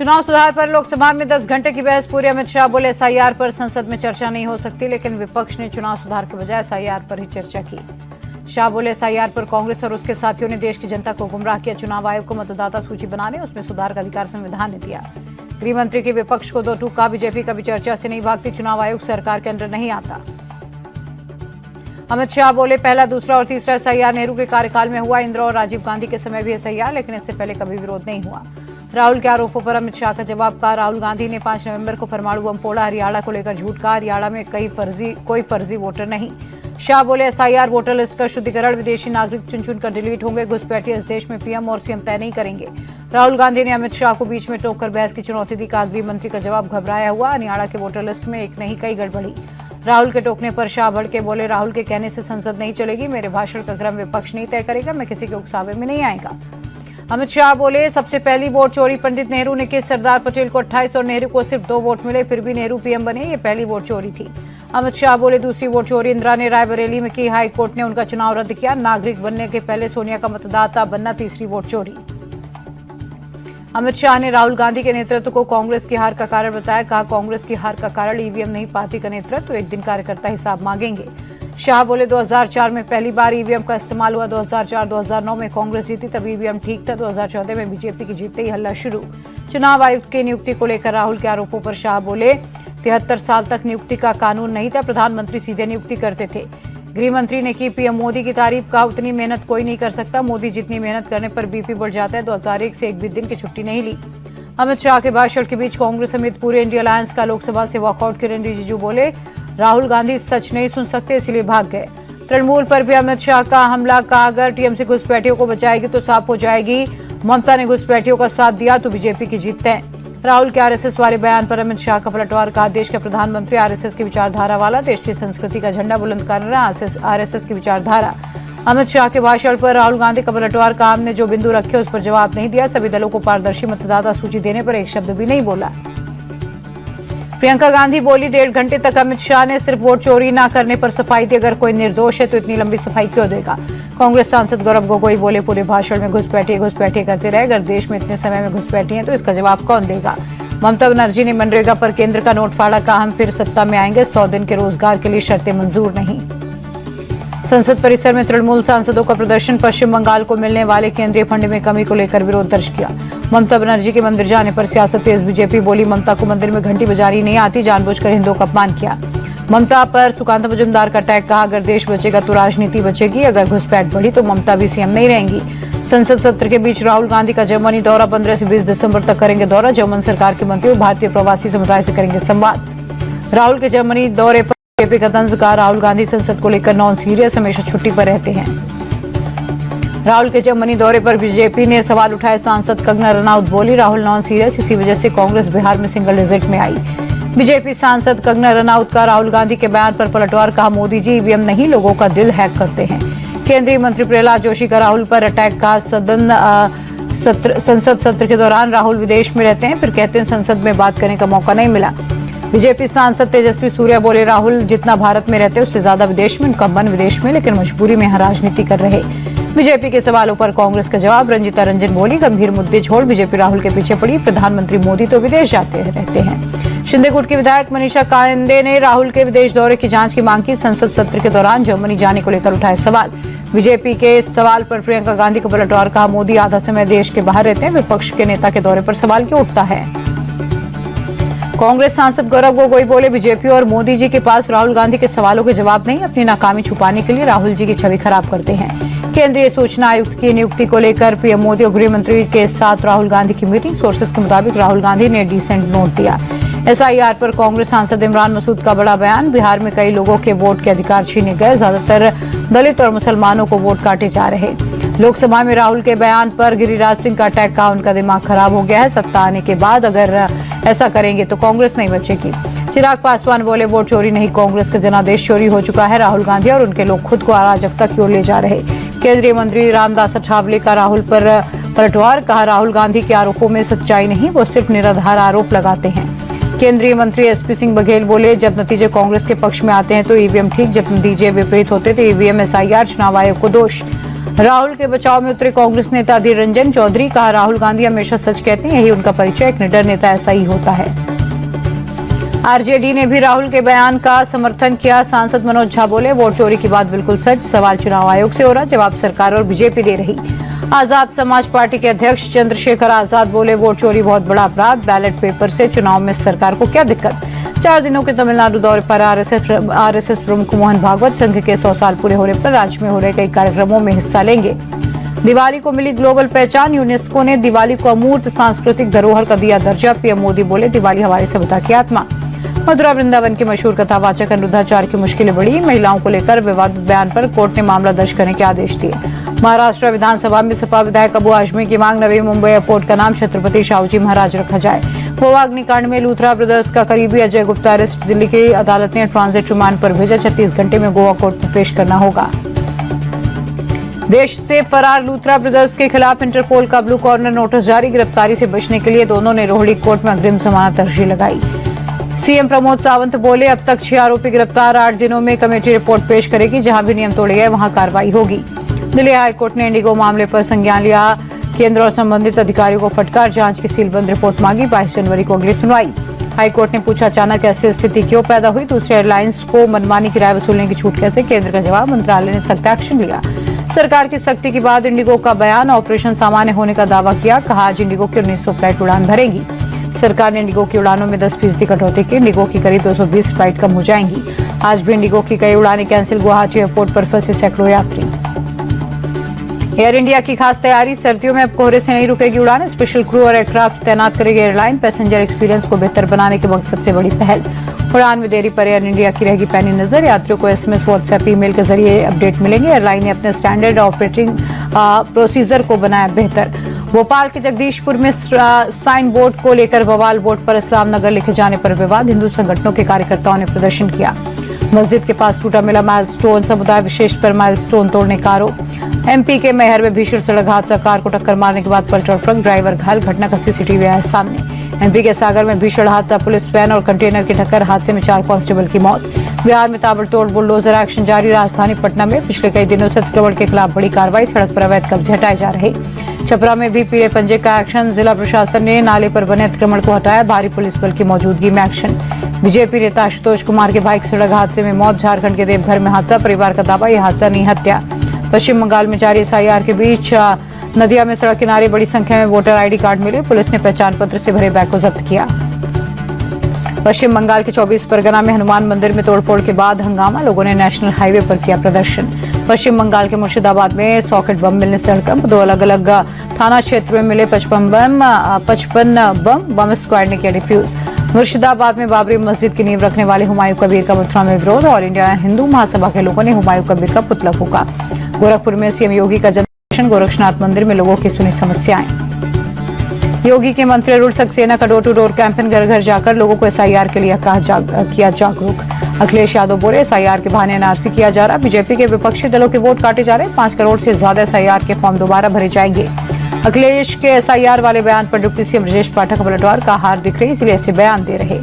चुनाव सुधार पर लोकसभा में 10 घंटे की बहस पूरी। अमित शाह बोले एसआईआर पर संसद में चर्चा नहीं हो सकती, लेकिन विपक्ष ने चुनाव सुधार के बजाय एसआईआर पर ही चर्चा की। शाह बोले एसआईआर पर कांग्रेस और उसके साथियों ने देश की जनता को गुमराह किया। चुनाव आयोग को मतदाता सूची बनाने, उसमें सुधार का अधिकार संविधान ने दिया। गृह मंत्री के विपक्ष को दो टूक कहा, बीजेपी कभी चर्चा से नहीं भागती, चुनाव आयोग सरकार के अंडर नहीं आता। अमित शाह बोले पहला, दूसरा और तीसरा एसआईआर नेहरू के कार्यकाल में हुआ। इंदिरा और राजीव गांधी के समय भी एसआईआर, लेकिन इससे पहले कभी विरोध नहीं हुआ। राहुल के आरोपों पर अमित शाह का जवाब कहा। राहुल गांधी ने 5 नवंबर को परमाणु बम फोड़ा। हरियाणा को लेकर झूठ कहा। हरियाणा में कोई फर्जी वोटर नहीं। शाह बोले एसआईआर वोटर लिस्ट का शुद्धिकरण, विदेशी नागरिक चुन चुन कर डिलीट होंगे। घुसपैठिए इस देश में पीएम और सीएम तय नहीं करेंगे। राहुल गांधी ने अमित शाह को बीच में टोककर बहस की चुनौती दी। कहा गृह मंत्री का जवाब घबराया हुआ। हरियाणा के वोटर लिस्ट में एक नहीं कई गड़बड़ी। राहुल के टोकने पर शाह भड़के बोले राहुल के कहने से संसद नहीं चलेगी। मेरे भाषण का क्रम विपक्ष नहीं तय करेगा। मैं किसी के उकसावे में नहीं आएगा। अमित शाह बोले सबसे पहली वोट चोरी पंडित नेहरू ने की। सरदार पटेल को 28 और नेहरू को सिर्फ 2 वोट मिले, फिर भी नेहरू पीएम बने। ये पहली वोट चोरी थी। अमित शाह बोले दूसरी वोट चोरी इंदिरा ने रायबरेली में की। हाई कोर्ट ने उनका चुनाव रद्द किया। नागरिक बनने के पहले सोनिया का मतदाता बनना तीसरी वोट चोरी। अमित शाह ने राहुल गांधी के नेतृत्व को कांग्रेस की हार का कारण बताया। कहा कांग्रेस की हार का कारण ईवीएम नहीं, पार्टी का नेतृत्व। एक दिन कार्यकर्ता हिसाब मांगेंगे। शाह बोले 2004 में पहली बार ईवीएम का इस्तेमाल हुआ। 2004-2009 में कांग्रेस जीती, तब ईवीएम ठीक था। 2014 में बीजेपी की जीतते ही हल्ला शुरू। चुनाव आयुक्त की नियुक्ति को लेकर राहुल के आरोपों पर शाह बोले 73 साल तक नियुक्ति का कानून नहीं था, प्रधानमंत्री सीधे नियुक्ति करते थे। गृह मंत्री ने की पीएम मोदी की तारीफ। कहा उतनी मेहनत कोई नहीं कर सकता, मोदी जितनी मेहनत करने पर बीपी बढ़ जाता है। 2001 से एक भी दिन की छुट्टी नहीं ली। अमित शाह के भाषण के बीच कांग्रेस समेत पूरे इंडिया अलायंस का लोकसभा से वॉकआउट। किरण रिजिजू बोले राहुल गांधी सच नहीं सुन सकते, इसलिए भाग गए। तृणमूल पर भी अमित शाह का हमला। कहा अगर टीएमसी घुसपैठियों को बचाएगी तो साफ हो जाएगी। ममता ने घुसपैठियों का साथ दिया तो बीजेपी की जीत तय। राहुल के आरएसएस वाले बयान पर अमित शाह का पलटवार। कहा देश का प्रधानमंत्री आरएसएस की विचारधारा वाला, देश की संस्कृति का झंडा बुलंद कर रहा आरएसएस की विचारधारा। अमित शाह के भाषण पर राहुल गांधी का पलटवार। कहा हमने जो बिंदु रखे उस पर जवाब नहीं दिया। सभी दलों को पारदर्शी मतदाता सूची देने पर एक शब्द भी नहीं बोला। प्रियंका गांधी बोली 1.5 घंटे तक अमित शाह ने सिर्फ वोट चोरी न करने पर सफाई दी। अगर कोई निर्दोष है तो इतनी लंबी सफाई क्यों देगा। कांग्रेस सांसद गौरव गोगोई बोले पूरे भाषण में घुसपैठिए करते रहे। अगर देश में इतने समय में घुसपैठी हैं तो इसका जवाब कौन देगा। ममता बनर्जी ने मनरेगा पर केंद्र का नोट फाड़ा। कहा हम फिर सत्ता में आएंगे, 100 दिन के रोजगार के लिए शर्तें मंजूर नहीं। संसद परिसर में तृणमूल सांसदों का प्रदर्शन। पश्चिम बंगाल को मिलने वाले केंद्रीय फंड में कमी को लेकर विरोध दर्ज किया। ममता बनर्जी के मंदिर जाने पर सियासत तेज। बीजेपी बोली ममता को मंदिर में घंटी बजानी नहीं आती, जानबूझकर हिंदुओं का अपमान किया। ममता पर सुकांत मजुमदार का अटैक। कहा अगर देश बचेगा तो राजनीति बचेगी, अगर घुसपैठ बढ़ी तो ममता भी सीएम नहीं रहेंगी। संसद सत्र के बीच राहुल गांधी का जर्मनी दौरा। 15 से 20 दिसंबर तक करेंगे दौरा। जर्मन सरकार के मंत्री भारतीय प्रवासी समुदाय से करेंगे संवाद। राहुल के जर्मनी दौरे पर बीजेपी का तंज। कहा राहुल गांधी संसद को लेकर नॉन सीरियस, हमेशा छुट्टी पर रहते हैं। राहुल के जर्मनी दौरे पर बीजेपी ने सवाल उठाए। सांसद कंगना रनौत बोली राहुल नॉन सीरियस, इसी वजह से कांग्रेस बिहार में सिंगल डिजिट में आई। बीजेपी सांसद कंगना रनौत का राहुल गांधी के बयान पर पलटवार। कहा मोदी जी ईवीएम नहीं, लोगों का दिल हैक करते हैं। केंद्रीय मंत्री प्रहलाद जोशी का राहुल पर अटैक। कहा संसद सत्र के दौरान राहुल विदेश में रहते हैं, फिर कहते हैं संसद में बात करने का मौका नहीं मिला। बीजेपी सांसद तेजस्वी सूर्या बोले राहुल जितना भारत में रहते उससे ज्यादा विदेश में, उनका मन विदेश में, लेकिन मजबूरी में यहाँ राजनीति कर रहे। बीजेपी के सवालों पर कांग्रेस का जवाब। रंजीता रंजन बोली गंभीर मुद्दे छोड़ बीजेपी राहुल के पीछे पड़ी, प्रधानमंत्री मोदी तो विदेश जाते रहते हैं। शिंदे गुट की विधायक मनीषा कांडे ने राहुल के विदेश दौरे की जांच की मांग की। संसद सत्र के दौरान जर्मनी जाने को लेकर उठाए सवाल। बीजेपी के इस सवाल पर प्रियंका गांधी का पलटवार। कहा मोदी आधा समय देश के बाहर रहते हैं, विपक्ष के नेता के दौरे पर सवाल क्यों उठता है। कांग्रेस सांसद गौरव गोगोई बोले बीजेपी और मोदी जी के पास राहुल गांधी के सवालों के जवाब नहीं, अपनी नाकामी छुपाने के लिए राहुल जी की छवि खराब करते हैं। केंद्रीय सूचना आयुक्त की नियुक्ति को लेकर पीएम मोदी और गृह मंत्री के साथ राहुल गांधी की मीटिंग। सोर्सेस के मुताबिक राहुल गांधी ने डिसेंट नोट दिया। एसआईआर पर कांग्रेस सांसद इमरान मसूद का बड़ा बयान। बिहार में कई लोगों के वोट के अधिकार छीने गए, ज्यादातर दलित और मुसलमानों को वोट काटे जा रहे। लोकसभा में राहुल के बयान पर गिरिराज सिंह का अटैक। कहा उनका दिमाग खराब हो गया है, सत्ता आने के बाद अगर ऐसा करेंगे तो कांग्रेस नहीं बचेगी। चिराग पासवान बोले वोट चोरी नहीं, कांग्रेस का जनादेश चोरी हो चुका है। राहुल गांधी और उनके लोग खुद को अराजकता की ओर ले जा रहे। केंद्रीय मंत्री रामदास अठावले का राहुल पर पलटवार। कहा राहुल गांधी के आरोपों में सच्चाई नहीं, वो सिर्फ निराधार आरोप लगाते हैं। केंद्रीय मंत्री एसपी सिंह बघेल बोले जब नतीजे कांग्रेस के पक्ष में आते हैं तो ईवीएम ठीक, जब नतीजे विपरीत होते तो ईवीएम एसआईआर चुनाव आयोग को दोष। राहुल के बचाव में उतरे कांग्रेस नेता अधीर रंजन चौधरी। कहा, राहुल गांधी हमेशा सच कहते हैं, यही उनका परिचय। एक निडर नेता ऐसा ही होता है। आरजेडी ने भी राहुल के बयान का समर्थन किया। सांसद मनोज झा बोले, वोट चोरी की बात बिल्कुल सच। सवाल चुनाव आयोग से हो रहा, जवाब सरकार और बीजेपी दे रही। आजाद समाज पार्टी के अध्यक्ष चंद्रशेखर आजाद बोले, वोट चोरी बहुत बड़ा अपराध। बैलेट पेपर से चुनाव में सरकार को क्या दिक्कत। 4 दिनों के तमिलनाडु दौरे पर आरएसएस प्रमुख मोहन भागवत संघ के 100 साल पूरे होने पर राज्य में हो रहे कई कार्यक्रमों में हिस्सा लेंगे। दिवाली को मिली ग्लोबल पहचान। यूनेस्को ने दिवाली को अमूर्त सांस्कृतिक धरोहर का दिया दर्जा। पीएम मोदी बोले, दिवाली हमारी सभ्यता की आत्मा। मथुरा वृंदावन के मशहूर कथावाचक अनिरुद्धाचार्य की मुश्किलें बढ़ी। महिलाओं को लेकर विवादित बयान पर कोर्ट ने मामला दर्ज करने के आदेश दिए। महाराष्ट्र विधानसभा में सपा विधायक अबू आजमी की मांग, नवी मुंबई एयरपोर्ट का नाम छत्रपति शाहूजी महाराज रखा जाए। गोवा अग्निकांड में लूथरा ब्रदर्स का करीबी अजय गुप्ता अरेस्ट। दिल्ली की अदालत ने ट्रांजिट रिमांड पर भेजा। 36 घंटे में गोवा कोर्ट में पेश करना होगा। देश से फरार लूथरा ब्रदर्स के खिलाफ इंटरपोल का ब्लू कॉर्नर नोटिस जारी। गिरफ्तारी से बचने के लिए दोनों ने रोहड़ी कोर्ट में अग्रिम जमानत अर्जी लगाई। सीएम प्रमोद सावंत बोले, अब तक 6 आरोपी गिरफ्तार। 8 दिनों में कमेटी रिपोर्ट पेश करेगी। जहां भी नियम तोड़े गए वहां कार्रवाई होगी। दिल्ली हाईकोर्ट ने इंडिगो मामले पर संज्ञान लिया। केंद्र और संबंधित अधिकारियों को फटकार। जांच की सीलबंद रिपोर्ट मांगी। 22 जनवरी को अगली सुनवाई। हाईकोर्ट ने पूछा, अचानक ऐसी स्थिति क्यों पैदा हुई। दूसरे एयरलाइंस को मनमानी किराया वसूलने की छूट कैसे। केंद्र का जवाब, मंत्रालय ने सख्त एक्शन लिया। सरकार की सख्ती के बाद इंडिगो का बयान। ऑपरेशन सामान्य होने का दावा किया। कहा, आज इंडिगो की 1900 फ्लाइट उड़ान भरेगी। सरकार ने इंडिगो की उड़ानों में 10% कटौती की। इंडिगो की करीब 220 फ्लाइट कम हो जाएंगी। आज भी इंडिगो की कई उड़ानें कैंसिल। गुवाहाटी एयरपोर्ट पर फंसे सैकड़ों यात्री। एयर इंडिया की खास तैयारी। सर्दियों में अब कोहरे से नहीं रुकेगी उड़ान। स्पेशल क्रू और एयरक्राफ्ट तैनात करेगी एयरलाइन। पैसेंजर एक्सपीरियंस को बेहतर बनाने के मकसद से बड़ी पहल। उड़ान में देरी पर एयर इंडिया की रहेगी पैनी नजर। यात्रियों को SMS, व्हाट्सएप, ईमेल के जरिए अपडेट मिलेंगे। एयरलाइन ने अपने स्टैंडर्ड ऑपरेटिंग प्रोसीजर को बनाया बेहतर। भोपाल के जगदीशपुर में साइन बोर्ड को लेकर बवाल। बोर्ड पर इस्लाम नगर लिखे जाने पर विवाद। हिंदू संगठनों के कार्यकर्ताओं ने प्रदर्शन किया। मस्जिद के पास टूटा मिला माइलस्टोन। समुदाय विशेष पर माइलस्टोन तोड़ने का आरोप। MP के मैहर में भीषण सड़क हादसा। कार को टक्कर मारने के बाद पलटा ट्रक। ड्राइवर घायल। घटना का CCTV आया सामने। MP के सागर में भीषण हादसा। पुलिस वैन और कंटेनर की टक्कर। हादसे में 4 कांस्टेबल की मौत। बिहार में ताबड़तोड़ बुलडोजर एक्शन जारी। राजधानी पटना में पिछले कई दिनों से अतिक्रमण के खिलाफ बड़ी कार्रवाई। सड़क पर अवैध कब्जे हटाए जा रहे। छपरा में भी पीले पंजे का एक्शन। जिला प्रशासन ने नाले पर बने अतिक्रमण को हटाया। भारी पुलिस बल की मौजूदगी में एक्शन। बीजेपी नेता आशुतोष कुमार के बाइक सड़क हादसे में मौत। झारखंड के देवघर में हादसा। परिवार का दावा, यह हादसा नहीं हत्या। पश्चिम बंगाल में जारी SIR के बीच नदिया में सड़क किनारे बड़ी संख्या में वोटर ID कार्ड मिले। पुलिस ने पहचान पत्र से भरे बैग को जब्त किया। पश्चिम बंगाल के 24 परगना में हनुमान मंदिर में तोड़फोड़ के बाद हंगामा। लोगों ने नेशनल हाईवे पर किया प्रदर्शन। पश्चिम बंगाल के मुर्शिदाबाद में सॉकेट बम मिलने से हड़कंप। 2 अलग अलग थाना क्षेत्र में मिले 55 बम स्क्वाड ने किया डिफ्यूज। मुर्शिदाबाद में बाबरी मस्जिद की नींव रखने वाले हुमायूं कबीर का मथुरा में विरोध। ऑल इंडिया हिंदू महासभा के लोगों ने हुमायूं कबीर का पुतला फूका। गोरखपुर में CM योगी का जन्मदिन। गोरक्षनाथ मंदिर में लोगों की सुनी समस्याएं। योगी के मंत्री अरुण सक्सेना का डोर टू डोर कैंपेन। घर घर जाकर लोगों को SIR के लिए किया जागरूक। अखिलेश यादव बोले, SIR के बहाने NRC किया जा रहा। बीजेपी के विपक्षी दलों के वोट काटे जा रहे। 5 करोड़ से ज्यादा SIR के फॉर्म दोबारा भरे जाएंगे। अखिलेश के SIR वाले बयान पर डिप्टी CM ब्रजेश पाठक पलटवार का हार दिख रही, इसलिए ऐसे बयान दे रहे।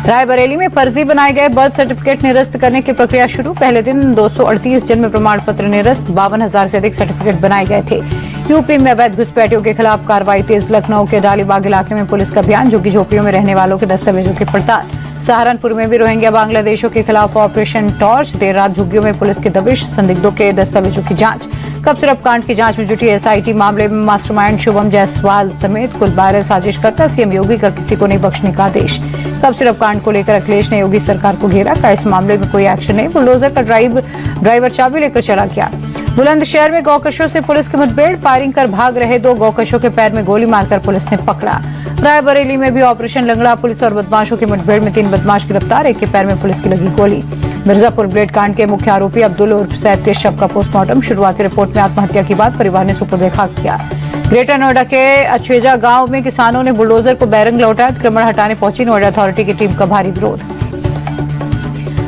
रायबरेली में फर्जी बनाए गए बर्थ सर्टिफिकेट निरस्त करने की प्रक्रिया शुरू। पहले दिन 238 जन्म प्रमाण पत्र निरस्त। 52,000 से अधिक सर्टिफिकेट बनाए गए थे। यूपी में अवैध घुसपैठियों के खिलाफ कार्रवाई तेज। लखनऊ के डालीबाग इलाके में पुलिस का अभियान। झुग्गी झोपड़ियों में रहने वालों के दस्तावेजों की पड़ताल। सहारनपुर में भी रोहिंग्या बांग्लादेशियों के खिलाफ ऑपरेशन टॉर्च। देर रात झुग्गियों में पुलिस की दबिश। संदिग्धों के दस्तावेजों की जांच। कप सिरप कांड की जांच में जुटी SIT। मामले में मास्टरमाइंड शुभम जायसवाल समेत कुल 12 साजिशकर्ता। CM योगी का किसी को नहीं बख्शने का आदेश। कप सिरप कांड को लेकर अखिलेश ने योगी सरकार को घेरा। कहा, इस मामले में कोई एक्शन नहीं। बुलडोजर का ड्राइवर चाबी लेकर चला गया। बुलंदशहर में गौकशों से पुलिस की मुठभेड़। फायरिंग कर भाग रहे 2 गौकशों के पैर में गोली मारकर पुलिस ने पकड़ा। रायबरेली में भी ऑपरेशन लंगड़ा। पुलिस और बदमाशों की मुठभेड़ में 3 बदमाश गिरफ्तार। एक के पैर में पुलिस की लगी गोली। मिर्जापुर ब्लेड कांड के मुख्य आरोपी अब्दुल उर्फ सैद के शव का पोस्टमार्टम। शुरुआती रिपोर्ट में आत्महत्या की बात परिवार ने सुपुर्द खाक किया। ग्रेटर नोएडा के अछेजा गांव में किसानों ने बुलडोजर को बैरंग लौटाया। अतिक्रमण हटाने पहुंची नोएडा अथॉरिटी की टीम का भारी विरोध।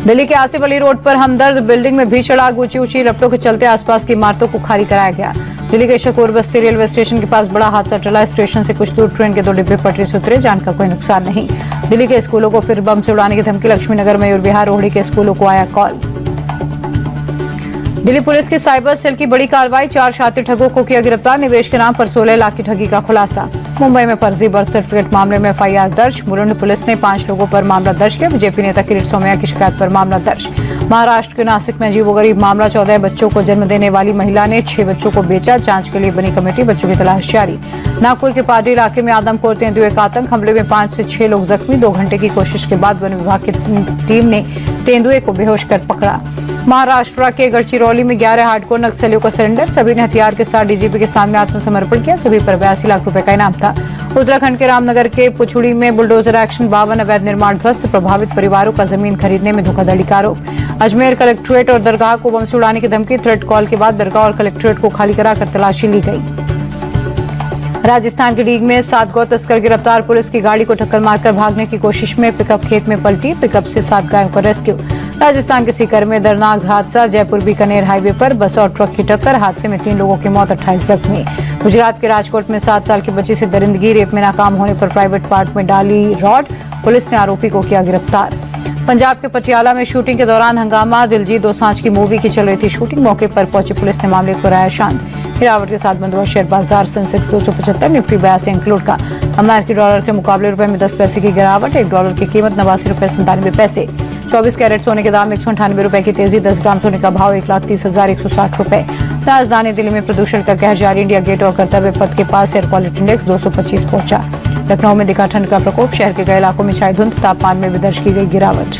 दिल्ली के आसिफ अली रोड पर हमदर्द बिल्डिंग में भीषण आग। ऊंची लपटों के चलते आसपास की इमारतों को खाली कराया गया। दिल्ली के शकूर बस्ती रेलवे स्टेशन के पास बड़ा हादसा टला। स्टेशन से कुछ दूर ट्रेन के 2 डिब्बे पटरी से उतरे। जान का कोई नुकसान नहीं। दिल्ली के स्कूलों को फिर बम से उड़ाने की धमकी। लक्ष्मीनगर, मयूर विहार, रोहड़ी के स्कूलों को आया कॉल। दिल्ली पुलिस की साइबर सेल की बड़ी कार्रवाई, 4 शातिर ठगों को किया गिरफ्तार। निवेश के नाम पर 16 लाख की ठगी का खुलासा। मुंबई में फर्जी बर्थ सर्टिफिकेट मामले में एफआईआर दर्ज। मुलुंड पुलिस ने 5 लोगों पर मामला दर्ज किया। बीजेपी नेता किरीट सोमैया की शिकायत पर मामला दर्ज। महाराष्ट्र के नासिक में अजीबोगरीब मामला, 14 बच्चों को जन्म देने वाली महिला ने 6 बच्चों को बेचा। जांच के लिए बनी कमेटी, बच्चों की तलाश जारी। नागपुर के पार्टी इलाके में आदमखोर तेंदुए का आतंक, हमले में 5 से 6 लोग जख्मी। 2 घंटे की कोशिश के बाद वन विभाग की टीम ने तेंदुए को बेहोश कर पकड़ा। महाराष्ट्र के गढ़चिरौली में 11 हार्डकोर नक्सलियों का सरेंडर, सभी ने हथियार के साथ डीजीपी के सामने आत्मसमर्पण किया। सभी पर 82 लाख रुपए का इनाम था। उत्तराखंड के रामनगर के पुछुड़ी में बुलडोजर एक्शन, 52 अवैध निर्माण ध्वस्त। प्रभावित परिवारों का जमीन खरीदने में धोखाधड़ी का आरोप। अजमेर कलेक्ट्रेट और दरगाह को बम से उड़ाने की धमकी, थ्रेट कॉल के बाद दरगाह और कलेक्ट्रेट को खाली कराकर तलाशी ली गई। राजस्थान के डीग में 7 गौ तस्कर गिरफ्तार। पुलिस की गाड़ी को टक्कर मारकर भागने की कोशिश में पिकअप खेत में पलटी। पिकअप से 7 गायों का रेस्क्यू। राजस्थान के सीकर में दर्दनाक हादसा, जयपुर बीकानेर हाईवे पर बस और ट्रक की टक्कर। हादसे में 3 लोगों की मौत, 28 जख्मी। गुजरात के राजकोट में 7 साल की बच्ची से दरिंदगी, रेप में नाकाम होने पर प्राइवेट पार्ट में डाली रॉड। पुलिस ने आरोपी को किया गिरफ्तार। पंजाब के पटियाला में शूटिंग के दौरान हंगामा, दिलजीत दोसांझ की मूवी की चल रही थी शूटिंग। मौके पर पहुंची पुलिस ने मामले को कराया शांत। गिरावट के साथ बंद हुआ शेयर बाजार, सेंसेक्स 275, निफ्टी 82 अंक लुढ़का। अमेरिकी डॉलर के मुकाबले रुपए में 10 पैसे की गिरावट। $1 की कीमत 89 रुपए 97 पैसे। 24 कैरेट सोने के दाम 198 रुपए की तेजी। 10 ग्राम सोने का भाव 1,30,160 रुपए। राजधानी दिल्ली में प्रदूषण का कहर जारी। इंडिया गेट और कर्तव्य पथ के पास एयर क्वालिटी इंडेक्स 225 पहुंचा। लखनऊ में दिखा ठंड का प्रकोप, शहर के कई इलाकों में छाई धुंध, तापमान में भी दर्ज की गई गिरावट।